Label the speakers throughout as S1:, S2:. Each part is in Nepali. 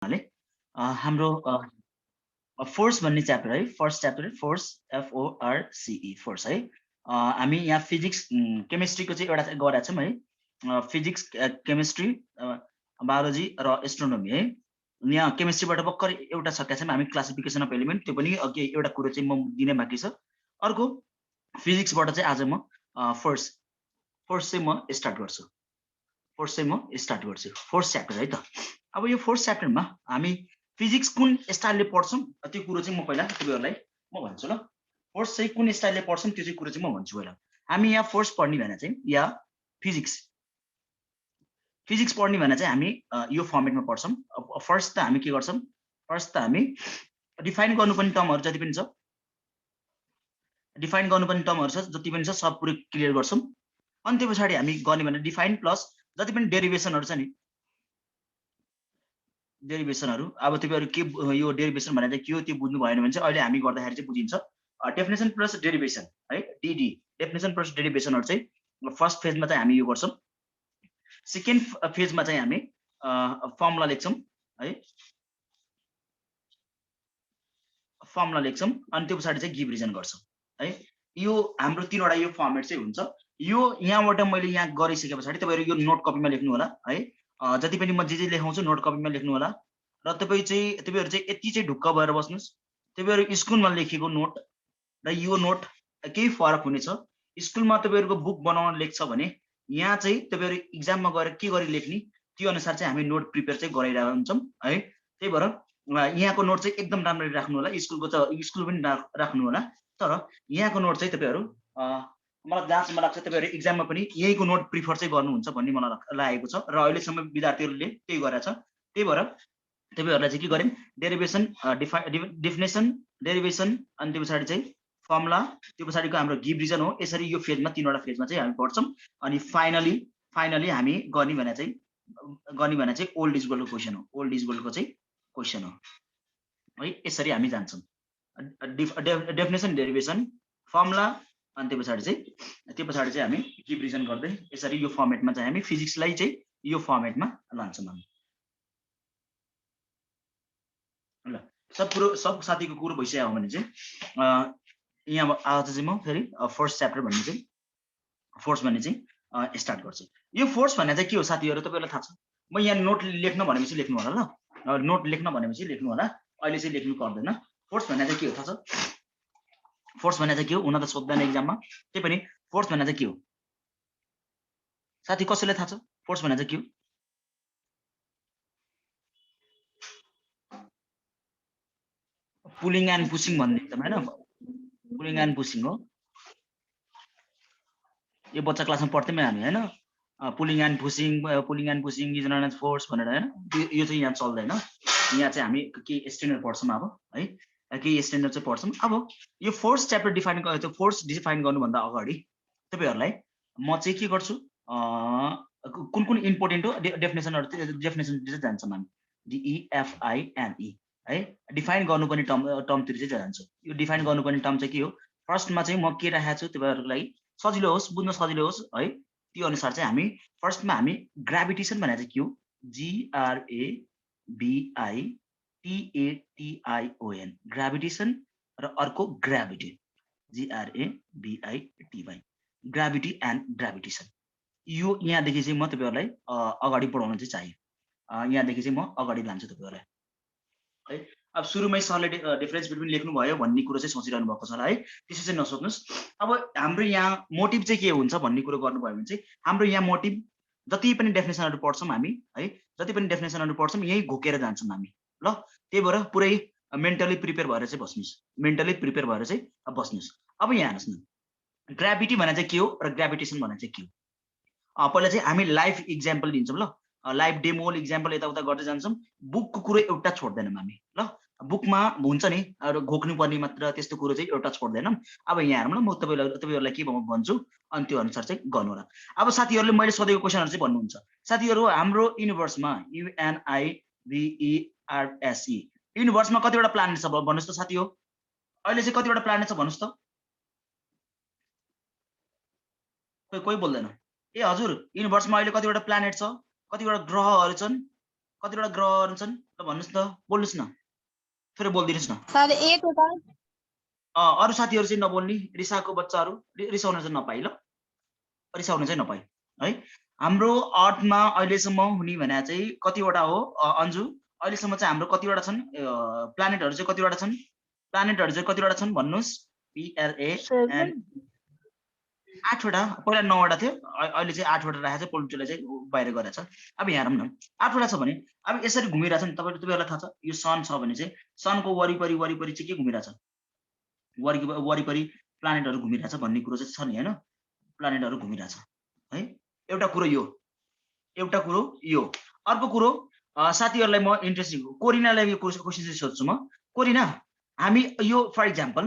S1: हाम्रो फोर्स भन्ने च्याप्टर है, first chapter force, FORCE force है। हामी यहाँ फिजिक्स केमिस्ट्रीको चाहिँ एउटा गरेका छौँ है। फिजिक्स, केमिस्ट्री, बायोलोजी र एस्ट्रोनोमी है। यहाँ केमिस्ट्रीबाट भर्खर एउटा सकेका छौँ हामी, क्लासिफिकेसन अफ एलिमेन्ट, त्यो पनि अघि एउटा कुरो चाहिँ म दिनै बाँकी छ। अर्को फिजिक्सबाट चाहिँ आज म फोर्स चाहिँ म स्टार्ट गर्छु। फोर्थ च्याप्टर है त। अब यो फोर्थ च्याप्टरमा हामी फिजिक्स कुन स्टाइलले पढ्छौँ त्यो कुरो चाहिँ म पहिला तपाईँहरूलाई म भन्छु ल। फोर्स चाहिँ कुन स्टाइलले पढ्छौँ त्यो चाहिँ कुरो चाहिँ म भन्छु पहिला। हामी यहाँ फोर्स पढ्ने भने चाहिँ या फिजिक्स पढ्ने भने चाहिँ हामी यो फर्मेटमा पढ्छौँ। फर्स्ट त हामी के गर्छौँ, फर्स्ट त हामी डिफाइन गर्नुपर्ने टर्महरू जति पनि छ, जति पनि छ सब पुरै क्लियर गर्छौँ। अनि त्यो पछाडि हामी गर्ने भने डिफाइन प्लस जति पनि डेरिभेसनहरू छ नि, डेरिभेसनहरू। अब तपाईँहरू के यो डेरिभेसन भनेर चाहिँ के हो त्यो बुझ्नु भएन भने चाहिँ अहिले हामी गर्दाखेरि चाहिँ बुझिन्छ। डेफिनेसन प्लस डेरिभेसन है, DD, डेफिनेसन प्लस डेरिभेसनहरू चाहिँ फर्स्ट फेजमा चाहिँ हामी यो गर्छौँ। सेकेन्ड फेजमा चाहिँ हामी फर्मुला लेख्छौँ है, फर्मुला लेख्छौँ अनि त्यो पछाडि चाहिँ गिभ रिजन गर्छौँ है। यो हाम्रो तीनवटा यो फर्मेट चाहिँ हुन्छ। यो यहाँबाट मैले यहाँ गरिसके पछाडि तपाईँहरू यो नोट कपीमा लेख्नु होला है। जति पनि म जे लेखाउँछु नोट कपीमा लेख्नु होला र तपाईँहरू चाहिँ यति चाहिँ ढुक्क भएर बस्नुहोस्। तपाईँहरू स्कुलमा लेखेको नोट र यो नोट केही फरक हुनेछ। स्कुलमा तपाईँहरूको बुक बनाउन लेख्छ भने यहाँ चाहिँ तपाईँहरू इक्जाममा गएर के गरी लेख्ने त्यो अनुसार चाहिँ हामी नोट प्रिपेयर चाहिँ गराइरहेको हुन्छौँ है। त्यही भएर यहाँको नोट चाहिँ एकदम राम्ररी राख्नु होला। स्कुलको त स्कुल पनि राख्नु होला, तर यहाँको नोट चाहिँ तपाईँहरू मलाई जहाँसम्म लाग्छ तपाईँहरू इक्जाममा पनि यहीँको नोट प्रिफर चाहिँ गर्नुहुन्छ भन्ने मलाई लागेको छ र अहिलेसम्म विद्यार्थीहरूले त्यही गरेको छ। त्यही भएर तपाईँहरूलाई चाहिँ के गरेँ, डेरिभेसन, डेफिनेसन, डेरिभेसन अनि त्यो पछाडि चाहिँ फर्मुला, त्यो पछाडिको हाम्रो गिभ रिजन हो। यसरी यो फेजमा तीनवटा फेजमा चाहिँ हामी पढ्छौँ। अनि फाइनली हामी गर्ने भने चाहिँ ओल्ड इज गोल्डको क्वेसन हो, ओल्ड इज गोल्डको चाहिँ क्वेसन हो है। यसरी हामी जान्छौँ, डेफिनेसन, डेरिभेसन, फर्मुला अनि त्यो पछाडि चाहिँ हामी गिभ रिजन गर्दै यसरी यो फर्मेटमा चाहिँ हामी फिजिक्सलाई चाहिँ यो फर्मेटमा लान्छौँ हामी ल। सब साथीको कुरो भइसक्यो भने चाहिँ यहाँ आज चाहिँ म फेरि फोर्स च्याप्टर भन्ने चाहिँ फोर्स भन्ने चाहिँ स्टार्ट गर्छु। यो फोर्स भन्ने चाहिँ के हो साथीहरू तपाईँलाई थाहा छ। म यहाँ नोट लेख्न भनेपछि लेख्नु होला ल, नोट लेख्न भनेपछि लेख्नु होला, अहिले चाहिँ लेख्नु पर्दैन। फोर्स भन्ने चाहिँ के हो थाहा छ, फोर्स भन्ने चाहिँ के हो हुन त सोध्दैन इक्जाममा, त्यही पनि फोर्स भन्ने चाहिँ के हो साथी, कसैलाई थाहा छ फोर्स भन्ने चाहिँ के हो? पुलिङ एन्ड पुसिङ भनिदिन्छ होइन, पुलिङ एन्ड पुसिङ हो। यो बच्चा क्लासमा पढ्थ्यौँ हामी होइन, pulling and pushing is known as force भनेर होइन। यो चाहिँ यहाँ चल्दैन। यहाँ चाहिँ हामी केही स्ट्यान्डर्ड पढ्छौँ अब है, केही स्ट्यान्डर्ड चाहिँ पढ्छौँ। अब यो फोर्स च्याप्टर फोर्स डिफाइन गर्नुभन्दा अगाडि तपाईँहरूलाई म चाहिँ के गर्छु, कुन इम्पोर्टेन्ट हो डेफिनेसन चाहिँ जान्छौँ हामी, DEFINE है। डिफाइन गर्नुपर्ने टर्मतिर चाहिँ जान्छौँ। यो डिफाइन गर्नुपर्ने टर्म चाहिँ के हो, फर्स्टमा चाहिँ म के राखेको छु तपाईँहरूलाई सजिलो होस्, बुझ्न सजिलो होस् है, त्यो अनुसार चाहिँ हामी फर्स्टमा हामी ग्राभिटेसन भनेर चाहिँ के हो, GRAVITATION, ग्राभिटेसन र अर्को gravity, GRAVITY, gravity and gravitation. यो यहाँदेखि चाहिँ म तपाईँहरूलाई अगाडि बढाउन चाहिँ चाहियो, यहाँदेखि चाहिँ म अगाडि लान्छु तपाईँहरूलाई है। अब सुरुमै सरले डिफरेन्स बिट्विन लेख्नुभयो भन्ने कुरो चाहिँ सोचिरहनु भएको छ है, त्यसो चाहिँ नसोच्नुहोस्। अब हाम्रो यहाँ मोटिभ चाहिँ के हुन्छ भन्ने कुरो गर्नुभयो भने चाहिँ हाम्रो यहाँ मोटिभ जति पनि डेफिनेसनहरू पढ्छौँ हामी है, जति पनि डेफिनेसनहरू पढ्छौँ यही घोकेर जान्छौँ हामी ल। त्यही भएर पुरै मेन्टली प्रिपेयर भएर चाहिँ बस्नुहोस्, मेन्टली प्रिपेयर भएर चाहिँ बस्नुहोस्। अब यहाँ हेर्नुहोस् न, ग्राभिटी भने चाहिँ के हो र ग्राभिटेसन भने चाहिँ के हो। पहिला चाहिँ हामी लाइभ इक्जाम्पल लिन्छौँ ल, लाइभ डेमोल इक्जाम्पल यताउता गर्दै जान्छौँ। बुकको कुरो एउटा छोड्दैनौँ हामी ल, बुकमा हुन्छ नि घोक्नु पर्ने मात्र त्यस्तो कुरो चाहिँ एउटा छोड्दैनौँ। अब यहाँ हेरौँ ल, म तपाईँहरूलाई के भन्छु अनि त्यो अनुसार चाहिँ गर्नु होला। अब साथीहरूले मैले सोधेको क्वेसनहरू चाहिँ भन्नुहुन्छ। साथीहरू हाम्रो युनिभर्समा UNIVERSE युनिभर्समा कतिवटा प्लानेट छ भन्नुहोस् त साथी हो, अहिले चाहिँ कतिवटा प्लानेट छ भन्नुहोस् त, कोही बोल्दैन। ए हजुर, युनिभर्समा अहिले कतिवटा प्लानेट छ, कतिवटा ग्रहहरू छन्, कतिवटा ग्रहहरू छन् ल भन्नुस् त, बोल्नुस् न, फेरि बोलिदिनुस् न।
S2: सर 8 वटा।
S1: अरू साथीहरू चाहिँ नबोल्ने, रिसाको बच्चाहरू रिसाउन चाहिँ नपाइ ल, रिसाउन चाहिँ नपाइ है। हाम्रो अर्थमा अहिलेसम्म हुने भने चाहिँ कतिवटा हो अन्जु? अहिलेसम्म चाहिँ हाम्रो कतिवटा छन् प्लानेटहरू चाहिँ कतिवटा छन्? प्लानेटहरू चाहिँ कतिवटा छन् भन्नुस्? PLA एन्ड 8वटा, पहिला 9वटा थियो, अहिले चाहिँ 8वटा राखेको छ, पोल्ट्रीलाई चाहिँ बाहिर गरेको छ। अब यहाँ हेरौँ न, 8वटा छ भने अब यसरी घुमिरहेछ नि, तपाईँहरूलाई थाहा छ यो सन छ भने चाहिँ सनको वरिपरि वरिपरि चाहिँ के घुमिरहेछ? वरिपरि प्लानेटहरू घुमिरहेछ भन्ने कुरो चाहिँ छ नि होइन, प्लानेटहरू घुमिरहेछ है। एउटा कुरो यो, एउटा कुरो यो। अर्को कुरो साथीहरूलाई म इन्ट्रेस्टिङ, कोरिनालाई यो क्वेसन चाहिँ सोध्छु म। कोरिना, हामी यो फर इक्जाम्पल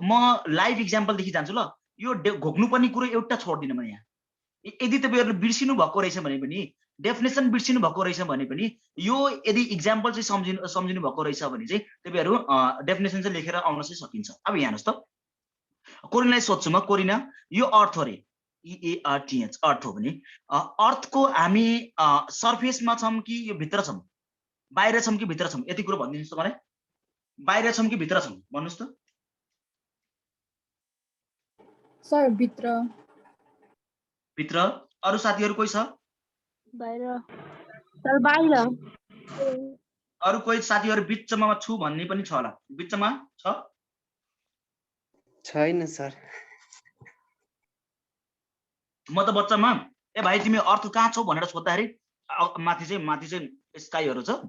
S1: म लाइभ इक्जाम्पलदेखि जान्छु ल, यो घोक्नु पर्ने कुरो एउटा छोड्दिनँ म यहाँ। यदि तपाईँहरूले बिर्सिनु भएको रहेछ भने पनि, डेफिनेसन बिर्सिनु भएको रहेछ भने पनि, यो यदि इक्जाम्पल चाहिँ सम्झिनु भएको रहेछ भने चाहिँ तपाईँहरू डेफिनेसन चाहिँ लेखेर आउन चाहिँ सकिन्छ। अब यहाँ हेर्नुहोस् त, कोरिनालाई सोध्छु म। कोरिना, यो अर्थ हो रे, EARTH अर्थ हो भने अर्थको हामी सर्फेसमा छौँ कि यो भित्र छौँ, बाहिर छौँ कि भित्र छौँ, यति कुरो भनिदिनुहोस् त मलाई। बाहिर छौँ कि भित्र छौँ भन्नुहोस् त।
S2: सर भित्र।
S1: भित्र। अरू साथीहरू कोही छ?
S2: बाहिर। सर बाहिर।
S1: अरू कोही साथीहरू बिचमा छु भन्ने पनि छ होला? बिचमा छ?
S3: छैन सर।
S1: म त बच्चामा ए भाइ तिमी अर्थ कहाँ छौ भनेर सोद्धाखेरि माथि चाहिँ स्काईहरू छ,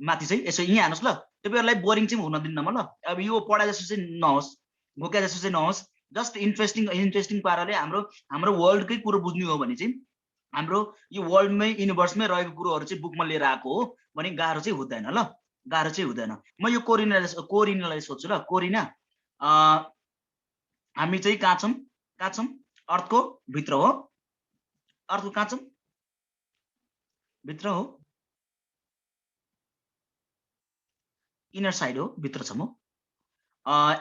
S1: माथि चाहिँ यसो यहाँ हेर्नुहोस् ल, तपाईँहरूलाई बोरिङ चाहिँ हुन दिन्न म ल। अब यो पढा जस्तो चाहिँ नहोस्, घोक्या जस्तो चाहिँ नहोस्, जस्ट इन्ट्रेस्टिङ पाराले हाम्रो वर्ल्डकै कुरो बुझ्नु हो भने चाहिँ हाम्रो यो वर्ल्डमै युनिभर्समै रहेको कुरोहरू चाहिँ बुकमा लिएर आएको हो भने गाह्रो चाहिँ हुँदैन ल, गाह्रो चाहिँ हुँदैन। म यो कोरिनालाई सोध्छु ल। कोरिना, हामी चाहिँ कहाँ छौँ? कहाँ छौँ? अर्थको भित्र हो। अर्थको कहाँ छौँ? भित्र हो, इनर साइड हो, भित्र छौँ हो।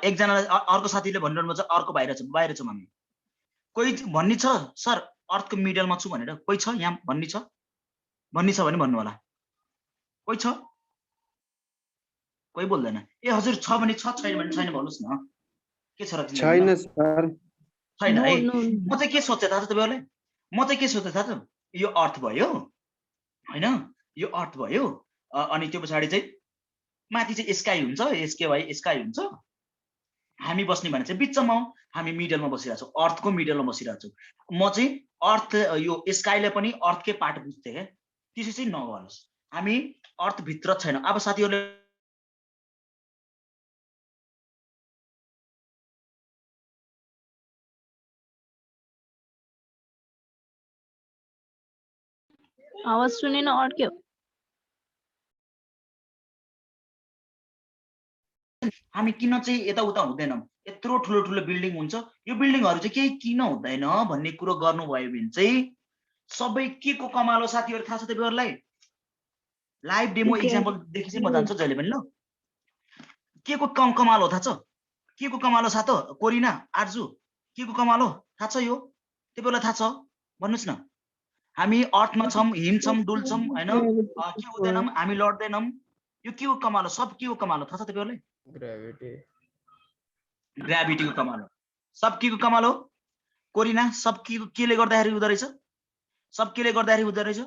S1: एकजनाले अर्को साथीले भनिरहनु भएको छ अर्को बाहिर छौँ हामी। कोही भन्ने छ सर अर्थको मिडलमा छु भनेर? कोही छ यहाँ भन्ने छ? भन्ने छ भने भन्नु होला। कोही छ? कोही बोल्दैन। ए हजुर छ भने छ, छैन भने छैन भन्नुहोस् न, के छ र?
S3: छैन सर।
S1: छैन है। म चाहिँ के सोचे थाहा छ तपाईँहरूलाई? म चाहिँ के सोचे थाहा छ? यो अर्थ भयो होइन, यो अर्थ भयो, अनि त्यो पछाडि चाहिँ माथि चाहिँ स्काई हुन्छ, SKY स्काई हुन्छ। हामी बस्ने भने चाहिँ बिचमा हो, हामी मिडलमा बसिरहेको छौँ, अर्थको मिडलमा बसिरहेको छौँ। म चाहिँ अर्थ यो स्काईले पनि अर्थकै पार्ट बुझ्थेँ क्या, त्यसो चाहिँ नगर्नुहोस्। हामी अर्थभित्र छैन। अब साथीहरूले
S2: आवाज सुनेन अड्क्यो।
S1: हामी किन चाहिँ यताउता हुँदैनौँ? यत्रो ठुलो बिल्डिङ हुन्छ, यो बिल्डिङहरू चाहिँ केही किन हुँदैन भन्ने कुरो गर्नुभयो भने चाहिँ सबै के को कमाल हो साथीहरू थाहा छ तपाईँहरूलाई? लाइभ डेमो इक्जाम्पलदेखि चाहिँ म जान्छु जहिले पनि ल। के को कमाल हो थाहा छ? के को कमाल हो थाहा त? कोरिना, आर्जु, के को कमाल हो थाहा छ? यो तपाईँहरूलाई थाहा छ? भन्नुहोस् न। हामी अर्थमा छौँ, हिँड्छौँ, डुल्छौँ होइन, के हुँदैनौँ, हामी लड्दैनौँ, यो के को कमाल हो? सब के को कमाल हो थाहा छ तपाईँहरूलाई? ग्राभिटीको कमाल हो। सब के को कमाल हो? कोरिना, सब केले गर्दाखेरि हुँदो रहेछ? सब केले गर्दाखेरि हुँदो रहेछ?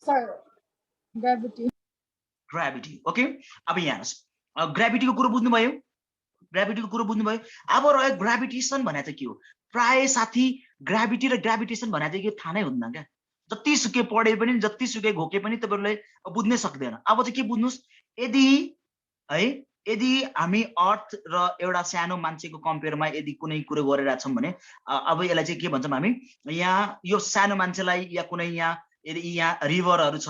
S2: Sir gravity.
S1: ग्राभिटी। ओके, अब यहाँ हेर्नुहोस्, ग्राभिटीको कुरो बुझ्नुभयो? ग्राभिटीको कुरो बुझ्नुभयो? अब रह्यो ग्राभिटेसन भने चाहिँ के हो? प्राय साथी ग्राभिटी र ग्राभिटेसन भने चाहिँ के थाहा नै हुँदैन क्या। जतिसुकै पढे पनि, जतिसुकै घोके पनि तपाईँहरूले बुझ्नै सक्दैन। अब चाहिँ के बुझ्नुहोस्, यदि हामी अर्थ र एउटा सानो मान्छेको कम्पेयरमा यदि कुनै कुरो गरिरहेछौँ भने अब यसलाई चाहिँ के भन्छौँ हामी? यहाँ यो सानो मान्छेलाई या कुनै यदि यहाँ रिभरहरू छ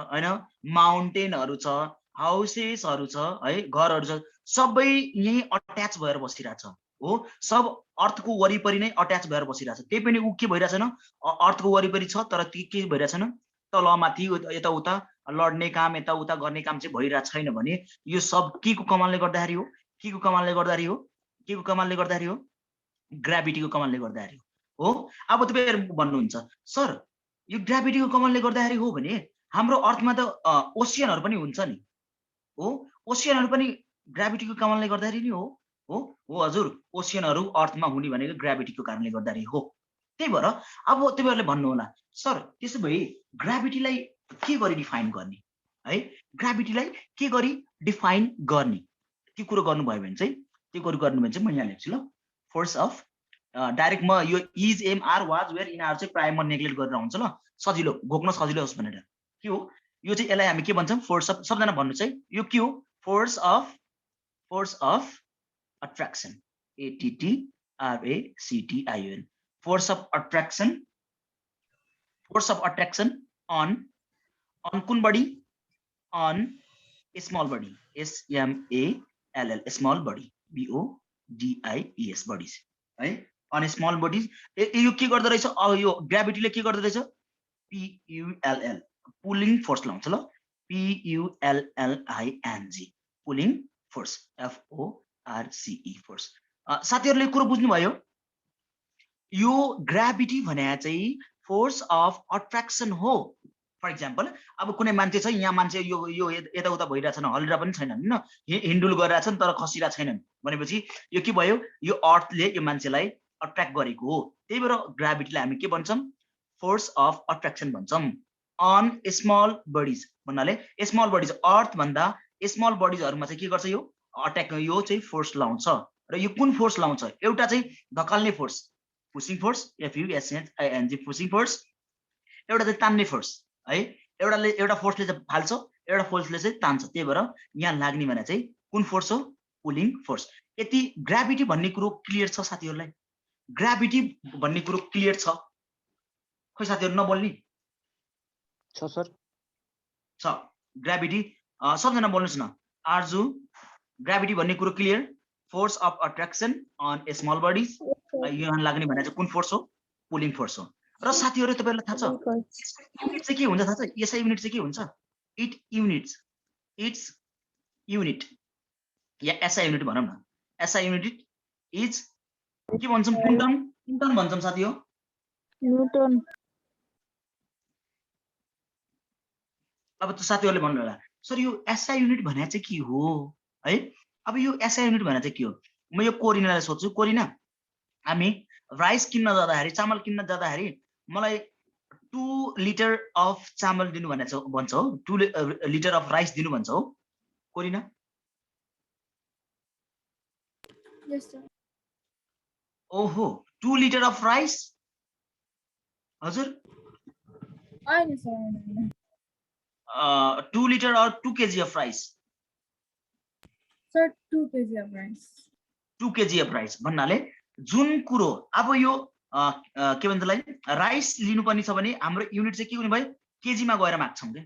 S1: होइन, माउन्टेनहरू छ, हाउसेसहरू छ है, घरहरू छ, सबै यहीँ अट्याच भएर बसिरहेछ हो। सब अर्थको वरिपरि नै अट्याच भएर बसिरहेछ। त्यही पनि ऊ के भइरहेछ न, अर्थको वरिपरि छ तर के भइरहेछ न, तल माथि यताउता लड्ने काम, यताउता गर्ने काम चाहिँ भइरहेको छैन भने यो सब के को कमालले गर्दाखेरि हो? के को कमालले गर्दाखेरि हो? के को कमालले गर्दाखेरि हो? ग्राभिटीको कमालले गर्दाखेरि हो। अब तपाईँहरू भन्नुहुन्छ सर यो ग्राभिटीको कमालले गर्दाखेरि हो भने हाम्रो अर्थमा त ओसियनहरु पनि हुन्छ नि हो ओसियनहरु पनि ग्राभिटीको कारणले गर्दाखेरि नि हो हजुर ओसियनहरु अर्थमा हुने भनेको ग्राभिटीको कारणले गर्दाखेरि हो त्यही भएर अब तपाईहरुले भन्नु होला सर त्यसो भए ग्राभिटीलाई के गरी डिफाइन गर्ने है ग्राभिटीलाई के गरी डिफाइन गर्ने त्यो कुरो गर्नुभयो भने चाहिँ त्यो कुरो गर्नु भने चाहिँ म यहाँ लेख्छु ल फोर्स अफ डाइरेक्ट म यो is M R was where यिनीहरु चाहिँ प्राय म नेग्लेक्ट गरेर हुन्छ ल सजिलो घोक्न सजिलो होस् भनेर के हो यो चाहिँ यसलाई हामी के भन्छौँ फोर्स अफ सबजना भन्नु चाहिँ यो के हो force of attraction ATTRACTION force of attraction on कुन body on small body SMALL small body BODIES bodies है अन स्मल बडीज यो के गर्दो रहेछ अब यो ग्राभिटीले के गर्दो रहेछ PULL पुलिङ फोर्स लाउँछ ल PULLING pulling force FORCE force साथीहरुले कुरो बुझ्नुभयो यो ग्राभिटी भने चाहिँ फोर्स अफ अट्र्याक्सन हो फर एक्जाम्पल अब कुनै मान्छे छ यहाँ मान्छे यो यताउता भइरहेछन् हल्लिरा पनि छैनन् हैन हिन्डुल गरिरहेछन् तर खसिरा छैनन् भनेपछि यो के भयो यो अर्थले यो मान्छेलाई अट्र्याक्ट गरेको हो त्यही भएर ग्राभिटीलाई हामी के भन्छौं फोर्स अफ अट्र्याक्सन भन्छौं अन स्मल बडीज भन्नाले स्मल बडीज अर्थ भन्दा स्मल बडीजहरुमा चाहिँ के गर्छ यो अट्याक यो चाहिँ फोर्स लाउँछ र यो कुन फोर्स लाउँछ एउटा चाहिँ धकाल्ने force pushing force FUSING pushing force एउटा चाहिँ तान्ने फोर्स है एउटा फोर्सले चाहिँ फाल्छ एउटा फोर्सले चाहिँ तान्छ त्यही भएर यहाँ लाग्ने भने चाहिँ कुन फोर्स हो पुलिङ फोर्स यति ग्राभिटी भन्ने कुरो क्लियर छ साथीहरुलाई ग्राभिटी भन्ने कुरो क्लियर छ खै साथीहरु नबोल्नी
S3: छ सर
S1: छ ग्राभिटी सबजना बोल्नुस् न आर्जु ग्राभिटी भन्ने कुरो clear force of attraction on small bodies यहाँ लाग्ने भने चाहिँ कुन फोर्स हो पुलिङ फोर्स हो र साथीहरु तपाईहरुलाई थाहा छ युनिट चाहिँ के हुन्छ थाहा छ एसआई युनिट चाहिँ के हुन्छ it's unit yeah SI unit भनौं न एसआई युनिट इज के भन्छौं न्यूटन भन्छौं साथी हो
S2: न्यूटन
S1: अब त साथीहरुले भन्नु होला सर यो एसआई युनिट भने चाहिँ के हो है अब यो एसआई युनिट भने चाहिँ के हो म यो कोरिनालाई सोध्छु कोरिना हामी राइस किन्न जाँदाखेरि चामल किन्न जाँदाखेरि मलाई 2 लिटर अफ चामल दिनु भन्छ हो 2 लिटर अफ राइस दिनु भन्छ हो कोरिना
S2: यस सर
S1: ओहो 2 लिटर अफ राइस हजुर
S2: आइन sir
S1: 2 litre or 2 kg of rice
S2: sir 2 kg of rice
S1: 2 kg of rice भन्नाले जुन कुरो अब यो के भन्छ लाई राइस लिनुपर्ने छ भने हाम्रो युनिट चाहिँ के हुने भयो केजीमा गएर माग्छौं के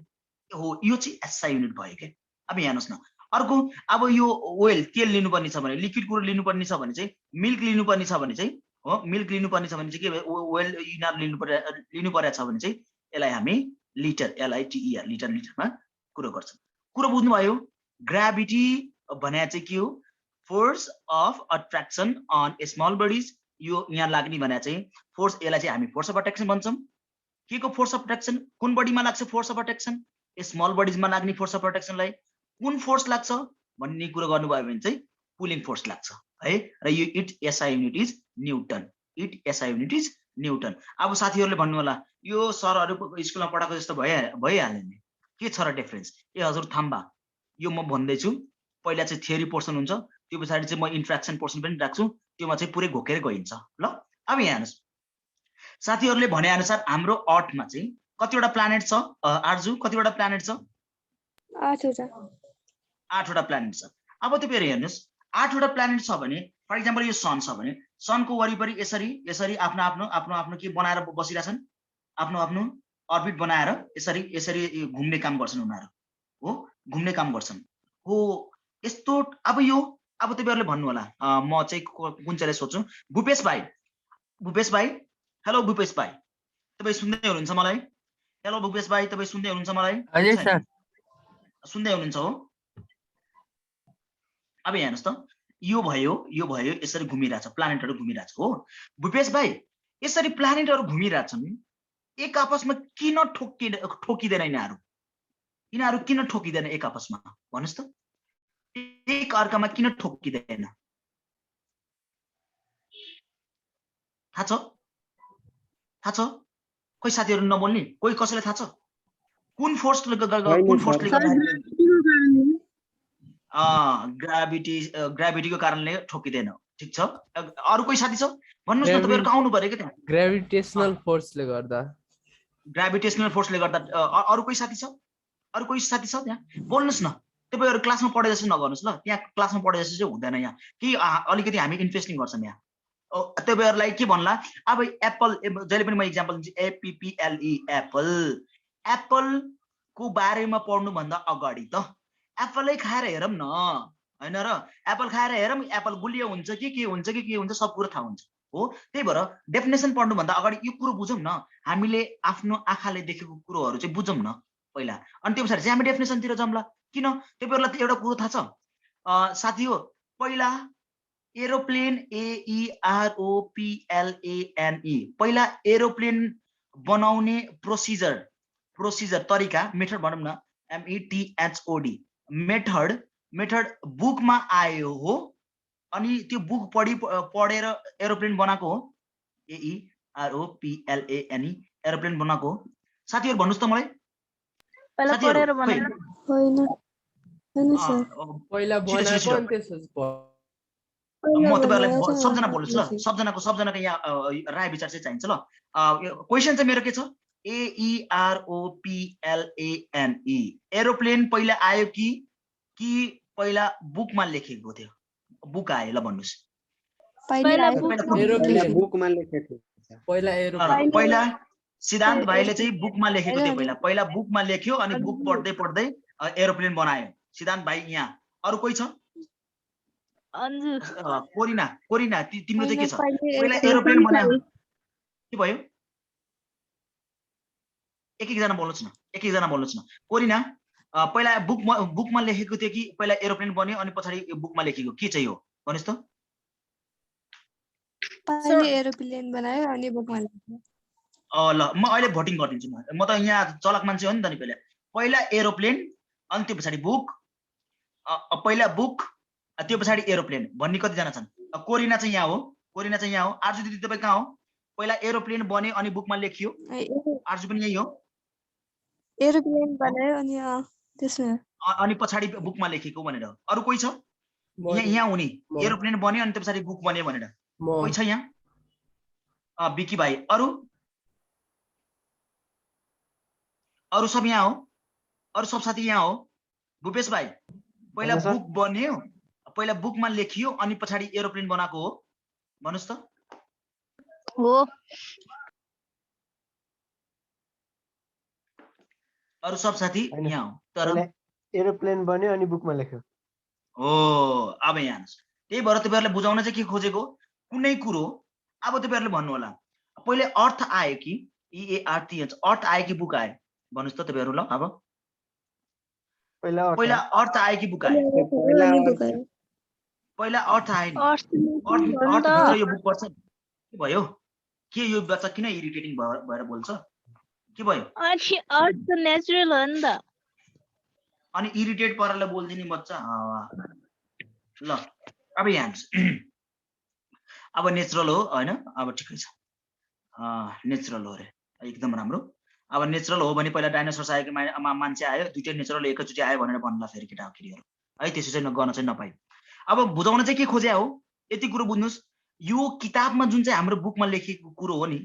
S1: हो यो चाहिँ एसआई युनिट भयो के अब यहाँ हेर्नुस् न अर्को अब यो ओइल तेल लिनुपर्ने छ भने लिक्विड कुरो लिनुपर्ने छ भने चाहिँ मिल्क लिनुपर्ने छ भने चाहिँ हो मिल्क लिनुपर्ने छ भने चाहिँ के भयो ओइल इनर लिनु परेछ भने चाहिँ यसलाई हामी लिटर LITER लिटरमा कुरो गर्छौं कुरो बुझ्नुभयो ग्राभिटी भने चाहिँ के हो force of attraction on small bodies यो यहाँ लाग्ने भने चाहिँ फोर्स यसलाई चाहिँ हामी फोर्स अफ अट्र्याक्सन भन्छौं के को फोर्स अफ अट्र्याक्सन कुन बडीमा लाग्छ फोर्स अफ अट्र्याक्सन स्मल बडीजमा लाग्ने फोर्स अफ अट्र्याक्सनलाई कुन फोर्स लाग्छ भन्ने कुरो गर्नुभयो भने चाहिँ पुलिङ फोर्स लाग्छ है र यो it SI unit is Newton अब साथीहरुले भन्नु होला यो सरहरु स्कुलमा पढाएको जस्तो भइहाल्यो नि के छ र डिफरेन्स ए हजुर थाम्बा यो म भन्दै छु पहिला चाहिँ थ्योरी पोर्सन हुन्छ त्यो पछाडी चाहिँ म इन्ट्र्याक्सन पोर्सन पनि राख्छु त्योमा चाहिँ पुरै घोकेर गइन्छ ल अब यहाँ हेर्नुस् साथीहरुले भने अनुसार हाम्रो अर्थमा चाहिँ कतिवटा प्लानेट छ आर्जु कतिवटा प्लानेट छ 8 वटा प्लानेट छ अब तपाईहरु हेर्नुस् 8 वटा प्लानेट छ भने फर एक्जाम्पल यो सन छ भने सनको वरिपरि यसरी आफ्नो के बनाएर बसिरहेछन् आफ्नो अर्बिट बनाएर यसरी घुम्ने काम गर्छन् उनीहरु हो घुम्ने काम गर्छन् हो यस्तो अब तपाईहरुले भन्नु होला म चाहिँ कुन चाहिँले सोध्छु भूपेश भाइ हेलो भूपेश भाइ तपाई सुन्दै हुनुहुन्छ मलाई हेलो भूपेश भाइ तपाई सुन्दै हुनुहुन्छ मलाई
S3: हजुर सर
S1: सुन्दै हुनुहुन्छ हो अब हेर्नुस् त यो भयो यसरी घुमिरहेछ प्लानेटहरु घुमिरहेछ हो भूपेश भाइ यसरी प्लानेटहरु घुमिरहेछन् एक आपसमा किन ठोकिदैन यिनीहरु यिनीहरू किन ठोकिँदैन एक आपसमा भन्नुस् त एक अर्कामा किन ठोकिँदैन थाहा छ कोही साथीहरू नबोल्ने कोही कसैलाई थाहा छ कुन फोर्सले ग्राभिटीको कारणले ठोकिँदैन ठीक छ अरु कोही साथी छ भन्नुस् न तपाईहरुको आउनु पर्यो के त्यहाँ
S4: ग्रेभिटेशनल फोर्सले गर्दा
S1: अरु कोही साथी छ त्यहाँ बोल्नुस् न तपाईहरु क्लासमा पढे जस्तो नगर्नुस् ल त्यहाँ क्लासमा पढे जस्तो चाहिँ हुँदैन यहाँ कि अलिकति हामी इन्ट्रेस्टिङ गर्छौं यहाँ तपाईहरुलाई के भन्ला अब एप्पल जहिले पनि म एक्जाम्पल दिन्छु एपीपीएलई एप्पल को बारेमा पढ्नु भन्दा अगाडि त एप्पलै खाएर हेरौं न हैन र एप्पल खाएर हेरौं एप्पल गुलियो हुन्छ के हुन्छ सब कुरा थाहा हुन्छ हो त्यही भएर डेफिनेसन पढ्नु भन्दा अगाडि यो कुरो बुझौं न हामीले आफ्नो आँखाले देखेको कुरोहरु चाहिँ बुझौं न पहिला अनि त्यसपछि चाहिँ हामी डेफिनेसन तिर जाउँला किन तपाईहरुलाई त एउटा कुरो थाहा छ साथी हो पहिला एरोप्लेन AEROPLANE पहिला एरोप्लेन बनाउने प्रोसिजर तरिका मेथड भनौं न METHOD मेथड बुकमा आयो हो अनि त्यो बुक पढेर एरोप्लेन बनाएको हो AEROPLANE एरोप्लेन बनाएको हो साथीहरु भन्नुस् त मलाई
S5: पहिला पढेर बनाएन
S2: होइन सर
S4: पहिला बनाएको अनि त्यसपछि
S1: म तपाईहरुलाई सबजना बोल्नुस् ल सबजनाको यहाँ राय विचार चाहिँ चाहिन्छ ल क्वेशन चाहिँ मेरो के छ AEROPLANE एरोप्लेन पहिला आयो कि पहिला बुकमा लेखेको थियो बुक आयो ल भन्नुस्
S3: बुकमा लेखेको
S1: पहिला सिद्धान्त भाइले चाहिँ बुकमा लेखेको थियो पहिला बुकमा लेख्यो अनि बुक पढ्दै एरोप्लेन बनायो सिद्धान्त भाइ यहाँ अरु कोही छ कोरिना तिम्रो चाहिँ के छ पहिला एरोप्लेन बनायो के भयो एक एकजना बोल्नुस् न कोरिना पहिला बुकमा लेखेको थियो कि पहिला एरोप्लेन बन्यो अनि पछाडी बुकमा लेखेको के चाहिँ हो भन्नुस् त
S2: पहिले एरोप्लेन बनायो अनि बुकमा लेख्यो
S1: ल म अहिले भोटिङ गरिदिन्छु म त यहाँ चलक मान्छे हो नि त नि पहिला एरोप्लेन अनि त्यो पछाडी बुक पहिला बुक त्यो पछाडी एरोप्लेन भन्ने कति जना छन् कोरिना चाहिँ यहाँ हो आर्जु दिदी तपाई कहाँ हो पहिला एरोप्लेन बन्यो अनि बुकमा लेखियो आर्जु पनि यही हो
S2: एरोप्लेन बनायो अनि त्यसमा
S1: अनि पछाडी बुकमा लेखेको भनेर अरु कोही छ यहाँ हुने एरोप्लेन बन्यो अनि त्यो पछाडी बुक बन्यो भनेर कोही छ यहाँ बिकी भाइ अरु सब यहाँ हो अरु सब साथी यहाँ हो भूपेश भाइ पहिला बुक बन्यो पहिला बुकमा लेखियो अनि पछाडी एरोप्लेन बनाएको हो भन्नुस् त
S5: हो
S1: अरु सब साथी यहाँ हो तर
S6: एरोप्लेन बन्यो अनि बुकमा लेख्यो
S1: हो अब यहाँ त्यही भएर तपाईहरुले बुझाउन चाहिँ के खोजेको कुनै कुरो अब तपाईहरुले भन्नु होला पहिले अर्थ आयो कि EARTH अर्थ आयो कि बुक आयो भन्नुस् त तपाईहरु ल अब पहिला अर्थ आयो कि बुक आयो पहिला अर्थ आयो नि अर्थ यो बुक पर्छ के भयो के यो बच्चा किन इरिटेटिङ भएर बोल्छ के भयो
S5: अनि अर्थ नेचुरल हो नि त
S1: अनि इरिटेट पाराले बोल्दिनी बच्चा ल अब यहाँ अब नेचुरल हो हैन अब ठिकै छ नेचुरल हो रे एकदम राम्रो अब नेचुरल हो भने पहिला डाइनोसर्स आयो कि मान्छे आयो दुईटै नेचुरल एकैचोटी आयो भनेर भन्ला फेरि केटाकेटीहरु है त्यसो चाहिँ गर्न चाहिँ नपायो अब बुझाउन चाहिँ के खोज्या हो यति कुरो बुझ्नुस् यो किताबमा जुन चाहिँ हाम्रो बुकमा लेखेको कुरो हो नि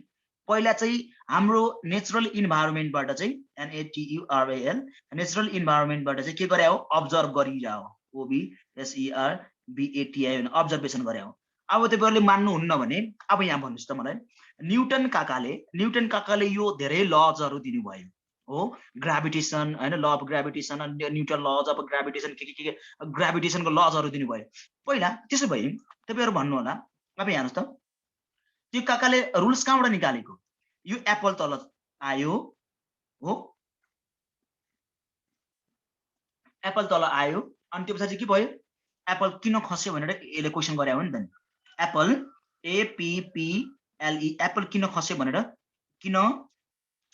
S1: पहिला चाहिँ हाम्रो नेचुरल इन्भाइरोमेन्टबाट चाहिँ NATURAL नेचुरल इन्भाइरोमेन्टबाट चाहिँ के गर्या हो अब्जर्भ गरिरा हो OBSERBATI अब्जर्भेसन गर्या हो अब तपाईहरुले मान्नुहुन्न भने अब यहाँ भन्नुस् त मलाई न्यूटन काकाले यो धेरै लजहरु दिनुभयो हो ग्राभिटेसन हैन law of gravitation Newton lodge of gravitation के ग्राभिटेसनको लजहरु दिनुभयो पहिला त्यसो भए तपाईहरु भन्नु होला अब यहाँ हेर्नुस् त त्यो काकाले रुल्स कहाँबाट निकालेको यो एप्पल तल आयो हो एप्पल तल आयो अनि त्यसपछि के भयो एप्पल किन खस्यो भनेर यसले क्वेशन गरे हो नि त एप्पल APPLE एप्पल किन खस्यो भनेर किन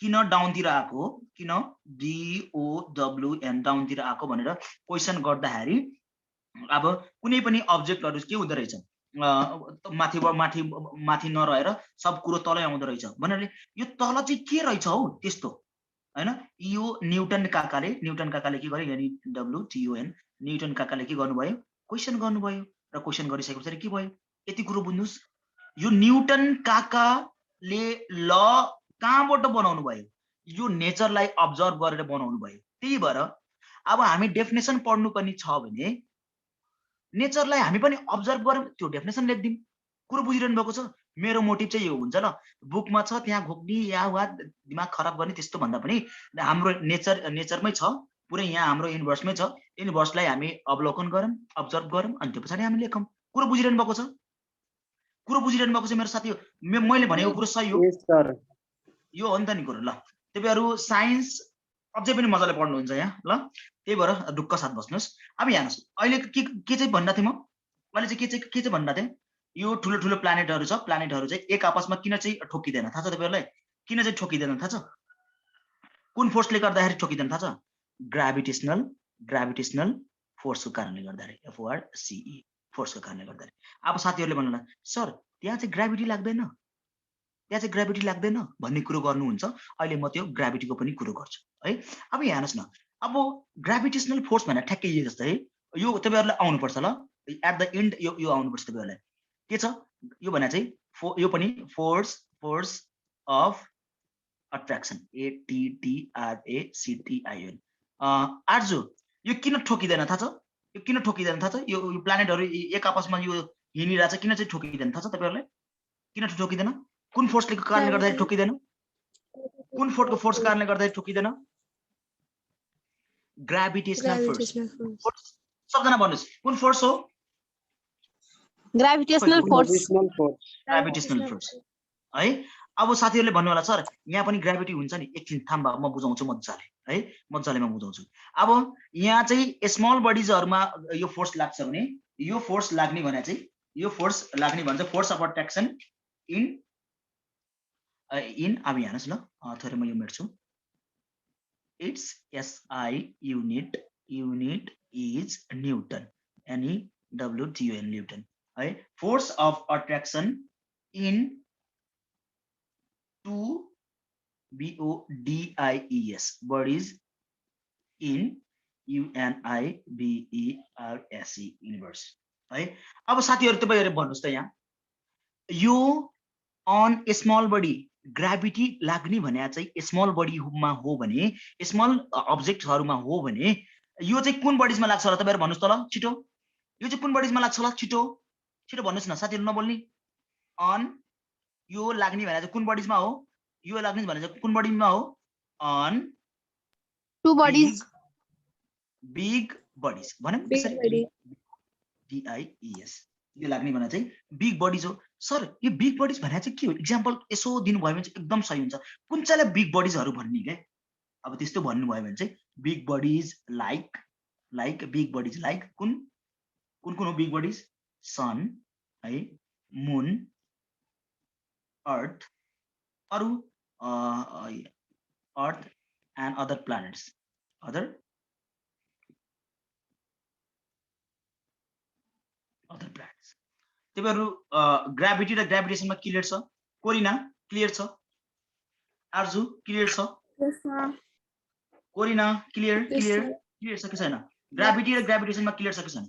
S1: किन डाउनतिर आएको हो, किन DOWN डाउनतिर आएको भनेर क्वेसन गर्दाखेरि अब कुनै पनि अब्जेक्टहरु के हुँदो रहेछ, माथि माथि नरहेर सब कुरो तलै आउँदो रहेछ भनेर यो तल चाहिँ के रहेछ हौ त्यस्तो हैन। यो न्युटन काकाले के गर्यो, यानी WTON न्युटन काकाले के गर्नुभयो, क्वेसन गर्नुभयो र क्वेसन गरिसकेपछि के भयो, यति कुरो बुझ्नुस्, यो न्युटन काकाले ल कहाँबाट बनाउनु भयो, यो नेचरलाई अब्जर्भ गरेर बनाउनु भयो। त्यही भएर अब हामी डेफिनेसन पढ्नु पनि छ भने नेचरलाई हामी पनि अब्जर्भ गरौँ, त्यो डेफिनेसन लेख्दिम। कुरो बुझिरहनु भएको छ। मेरो मोटिभ चाहिँ यो हुन्छ ल, बुकमा छ त्यहाँ घोक्ने या वा दिमाग खराब गर्ने त्यस्तो भन्दा पनि हाम्रो नेचरमै छ, पुरै यहाँ हाम्रो युनिभर्समै छ, युनिभर्सलाई हामी अवलोकन गरौँ, अब्जर्भ गरौँ अनि त्यो पछाडि हामी लेखौँ। कुरो बुझिरहनु भएको छ, कुरो बुझिरहनु भएको छ मेरो साथी। मैले भनेको कुरो सही हो, यो हो नि त नि कुरो। ल तपाईहरु साइन्स अझै पनि मजाले पढ्नुहुन्छ यहाँ ल, त्यही भएर ढुक्क साथ बस्नुस्। अब हेर्नुस् अहिले के चाहिँ भन्दा थिएँ म, मैले चाहिँ के चाहिँ भन्दा थिएँ, यो ठुलो ठुलो प्लानेटहरु छ, प्लानेटहरु चाहिँ एक आपसमा किन चाहिँ ठोकिदैन थाहा छ तपाईहरुलाई? किन चाहिँ ठोकिदैन थाहा छ? कुन फोर्सले गर्दाखेरि ठोकिदैन थाहा छ? ग्राभिटेसनल फोर्सको कारणले गर्दाखेरि, FORCE फोर्सको कारणले गर्दाखेरि। अब साथीहरुले भन्नुला सर त्यहाँ चाहिँ ग्राभिटी लाग्दैन, त्यहाँ चाहिँ ग्राभिटी लाग्दैन भन्ने कुरो गर्नुहुन्छ। अहिले म त्यो ग्राभिटीको पनि कुरो गर्छु है। अब हेर्नुस् न, अब ग्राभिटेसनल फोर्स भनेर ठ्याक्कै यो जस्तै यो तपाईहरुलाई आउनु पर्छ ल, एट द एन्ड यो आउनु पर्छ तपाईहरुलाई। के छ यो भने चाहिँ यो पनि force of attraction, ATTRACTION। Arju यो किन ठोकिदैन थाहा छ? यो किन ठोकिदैन थाहा छ? यो प्लानेटहरु एक आपसमा यो हिँडिरहेछ, किन चाहिँ ठोकिदैन थाहा छ तपाईहरुलाई? किन ठोकिदैन? कुन फोर्सले कारणले गर्दाखेरि ठोकिदैन? कुन फोर्स कारणले गर्दाखेरि ठोकिदैन? Gravitational force. सबजना भन्नुस् कुन फोर्स हो?
S5: Gravitational force.
S1: ग्राभिटेसनल फोर्स है। अब साथीहरुले भन्नु होला सर यहाँ पनि ग्राभिटी हुन्छ नि, एकछिन थाम्बा म बुझाउँछु मज्जाले है, मज्जाले म बुझाउँछु। अब यहाँ चाहिँ स्मल बडिजहरुमा यो फोर्स लाग्छ भने, यो फोर्स लाग्ने भने चाहिँ यो फोर्स लाग्ने भन्छ फोर्स अफ अट्र्याक्सन इन अब हेर्नुस् ल, थोरै म यो मेट्छु। It's SI unit is newton, NEWTON newton है। Force of attraction in 2 BODIES bodies in UNIVERSE universe है। अब साथीहरु तपाईहरु भन्नुस् त यहाँ यो अन स्मल बडी ग्राभिटी लाग्ने भने चाहिँ स्मल बडीमा हो भने, स्मल अब्जेक्टहरुमा हो भने यो चाहिँ कुन बडिजमा लाग्छ होला तपाईहरु भन्नुस् त ल छिटो। यो चाहिँ कुन बडिजमा लाग्छ होला छिटो छिटो भन्नुस् न साथीहरु, नबोल्नी। अन यो लाग्ने भने चाहिँ कुन बडिजमा हो? यो लाग्ने भने चाहिँ कुन बडिजमा हो? On
S5: two bodies,
S1: big bodies भनौं त्यसरी, DIES यो लाग्ने भने चाहिँ बिग बडिज हो। सर यो बिग बडिज भने चाहिँ के हो? इक्जाम्पल यसो दिनुभयो भने चाहिँ एकदम सही हुन्छ। कुन चाहिँलाई बिग बडिजहरु भन्ने के? अब त्यस्तो भन्नुभयो भने चाहिँ big bodies like big bodies like कुन हो बिग बडिज? सन है, मुन, अर्थ, अरु earth and other planets, other planets. तपाईहरु ग्राभिटी र ग्राभिटेसनमा क्लियर छ? कोरिना क्लियर छ? आर्जु क्लियर छ? कोरिना क्लियर छ कि छैन? ग्राभिटी र ग्राभिटेसनमा क्लियर छ कि छैन?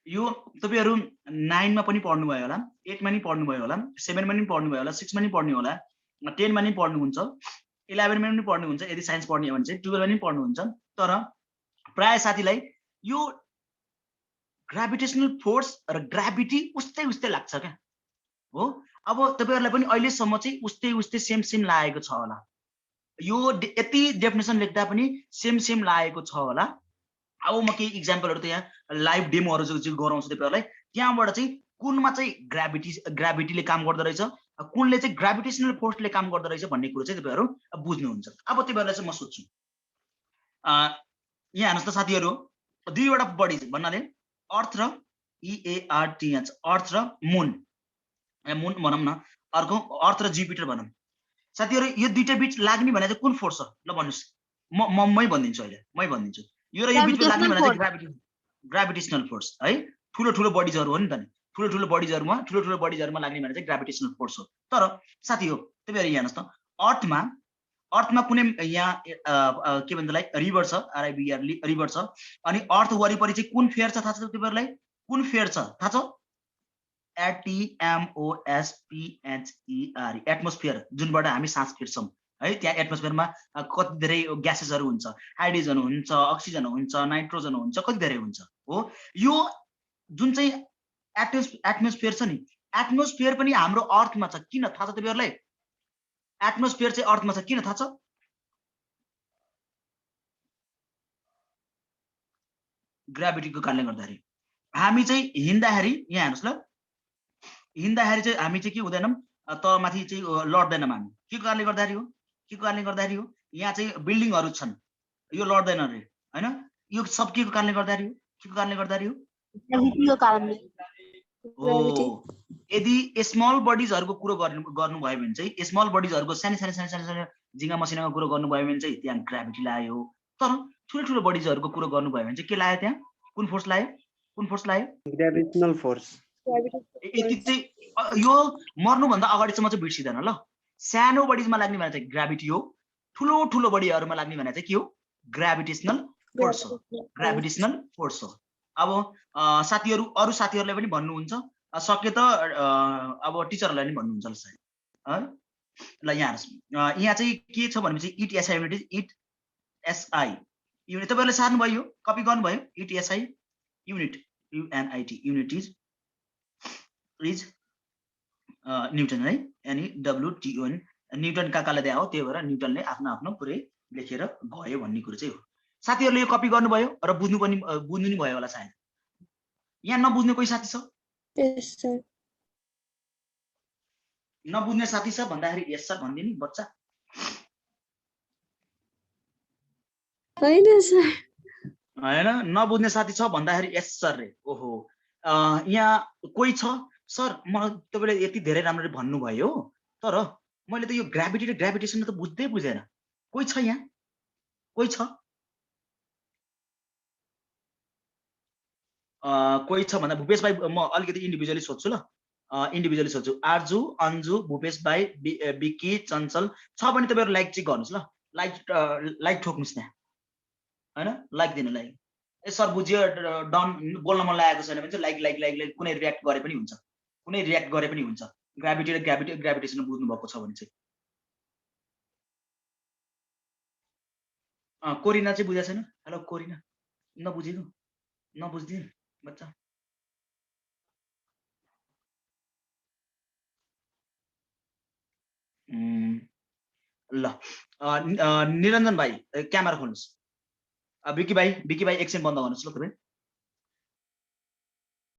S1: यो तपाईहरु 9 मा पनि पढ्नु भयो होला, 8 मा पनि पढ्नु भयो होला, 7 मा पनि पढ्नु भयो होला, 6 मा पनि पढ्नु होला, 10 मा पनि पढ्नुहुन्छ, 11 मा पनि पढ्नुहुन्छ, यदि साइन्स पढ्ने हो भने चाहिँ 12 मा पनि पढ्नुहुन्छ। तर प्राय साथीलाई यो ग्राभिटेसनल फोर्स र ग्राभिटी उस्तै लाग्छ क्या हो। अब तपाईहरुलाई पनि अहिले सम्म चाहिँ उस्तै सेम लागेको छ होला, यो यति डेफिनेसन लेख्दा पनि सेम लागेको छ होला। अब म केही इक्जाम्पलहरु त यहाँ लाइभ डेमोहरु चाहिँ गराउँछु तपाईहरुलाई, त्यहाँबाट चाहिँ कुनमा चाहिँ ग्राभिटीले काम गर्दो रहेछ, कुनले चाहिँ ग्राभिटेसनल फोर्सले काम गर्दो रहेछ भन्ने कुरो चाहिँ तपाईहरु बुझ्नुहुन्छ। अब तपाईहरुलाई चाहिँ म सोध्छु, यहाँ हेर्नुस् त साथीहरु, दुईवटा बडीज भन्नाले अर्थ र EARTH, अर्थ र मून, मून भनौं न, अर्को अर्थ र जुपिटर भनौं। साथीहरु यो दुईटा बीच लाग्ने भने चाहिँ कुन फोर्स हो ल भन्नुस्? मै भनिदिन्छु अहिले, मै भनिदिन्छु। यो र यो बीचमा लाग्ने भने चाहिँ ग्राभिटेसनल फोर्स है। ठुलो ठुलो बडीजहरु हो नि त नि, ठुलो ठुलो बडीजहरुमा लाग्ने भने चाहिँ ग्राभिटेसनल फोर्स हो। तर साथी हो तपाईहरु यहाँ हेर्नुस् त, अर्थमा कुनै यहाँ के भन्छ लाई रिभर छ, RIVER रिभर छ, अनि अर्थ वरिपरि चाहिँ कुन फेयर छ थाहा छ तपाईहरुलाई? कुन फेयर छ थाहा छ? ATMOSPHER, एटमोस्फियर, जुनबाट हामी सास फेर्छौं है। त्यहाँ एटमोस्फियरमा कति धेरै ग्यासेसहरु हुन्छ, हाइड्रोजन हुन्छ, अक्सिजन हुन्छ, नाइट्रोजन हुन्छ, कति धेरै हुन्छ हो। यो जुन चाहिँ एटमोस्फियर छ नि, एटमोस्फियर पनि हाम्रो अर्थमा छ। किन थाहा छ तपाईहरुलाई? एटमोस्फियर चाहिँ अर्थमा छ, किन थाहा छ? ग्राभिटीको कारणले गर्दाखेरि। हामी चाहिँ हिँड्दाखेरि यहाँ हेर्नुस् ल, हिँड्दाखेरि चाहिँ हामी चाहिँ के हुँदैनौं, तलमाथि चाहिँ लड्दैनौं हामी। के कारणले गर्दाखेरि हो? के कारणले गर्दाखेरि हो? यहाँ चाहिँ बिल्डिङहरु छन्, यो लड्दैन रे हैन। यो सब के को कारणले गर्दाखेरि हो? के को कारणले गर्दाखेरि हो?
S5: ग्राभिटीको कारणले
S1: हो। यदि स्मल बडीजहरुको कुरो गर्नु भयो भने चाहिँ, स्मल बडीजहरुको सानो झिंगा मसिनाको कुरो गर्नु भयो भने चाहिँ त्यहाँ ग्राभिटी लाग्यो। तर ठुलो बडीजहरुको कुरो गर्नु भयो भने चाहिँ के लाग्यो? त्यहाँ कुन फोर्स लाग्यो? कुन फोर्स लाग्यो?
S6: Gravitational force.
S1: यति चाहिँ यो मर्नु भन्दा अगाडिसम्म चाहिँ बिर्सिदैन ल। सानो बडीजमा लाग्ने भने चाहिँ ग्राभिटी हो, ठुलो बडीहरुमा लाग्ने भने चाहिँ के हो? ग्राभिटेसनल फोर्स हो, ग्राभिटेसनल फोर्स हो। अब साथीहरु, अरु साथीहरुलाई पनि भन्नुहुन्छ, सके त अब टिचरहरुलाई पनि भन्नुहुन्छ ल सायद है। ल यहाँ चाहिँ के छ भनेपछि it SI unit, it SI unit तपाईहरुले सार्नु भयो, कपी गर्नु भयो। It SI unit, UNIT unit is Newton है, यानी WTON, न्यूटन काकाले दिए हो, त्यही भएर न्यूटनले आफ्नो पुरै लेखेर गयो भन्ने कुरो चाहिँ हो। साथीहरुले यो कपी गर्नुभयो र बुझ्नु नि भयो होला सायद। यहाँ नबुझ्ने कोही साथी छ?
S2: यस सर।
S1: नबुझ्ने साथी छ भन्दाखेरि यस सर भन्दिनी बच्चा।
S2: हैन सर।
S1: हैन, नबुझ्ने साथी छ भन्दाखेरि यस सर रे। ओहो, यहाँ कोही छ? सर म तपाईले यति धेरै राम्ररी भन्नुभयो, तर मैले त यो ग्राभिटी र ग्राभिटेसन त बुझ्दै बुझेन। कोही छ यहाँ? कोही छ? कोही छ भन्दा भूपेश भाइ म अलिकति इन्डिभिजुअली सोध्छु ल, इन्डिभिजुअली सोध्छु। आर्जु, अन्जु, भूपेश भाइ, विकी, चञ्चल छ भने तपाईहरु लाइक चाहिँ गर्नुस् ल, लाइक ठोक्नुस् त्यहाँ हैन, लाइक दिनु लाइक। ए सर बुझ्यो, डन बोल्न मन लागेको छैन भने चाहिँ लाइक कुनै रियाक्ट गरे पनि हुन्छ, कुनै रियाक्ट गरे पनि हुन्छ। ग्राभिटी र ग्राभिटेसन बुझ्नु भएको छ भने चाहिँ। कोरिना चाहिँ बुझेको छैन? हेलो कोरिना, नबुझेको, नबुझ्दिन बच्चा। ल निरञ्जन भाइ क्यामेरा खोल्नुस्। विकी भाइ एकछिन बन्द गर्नुस् ल तपाई।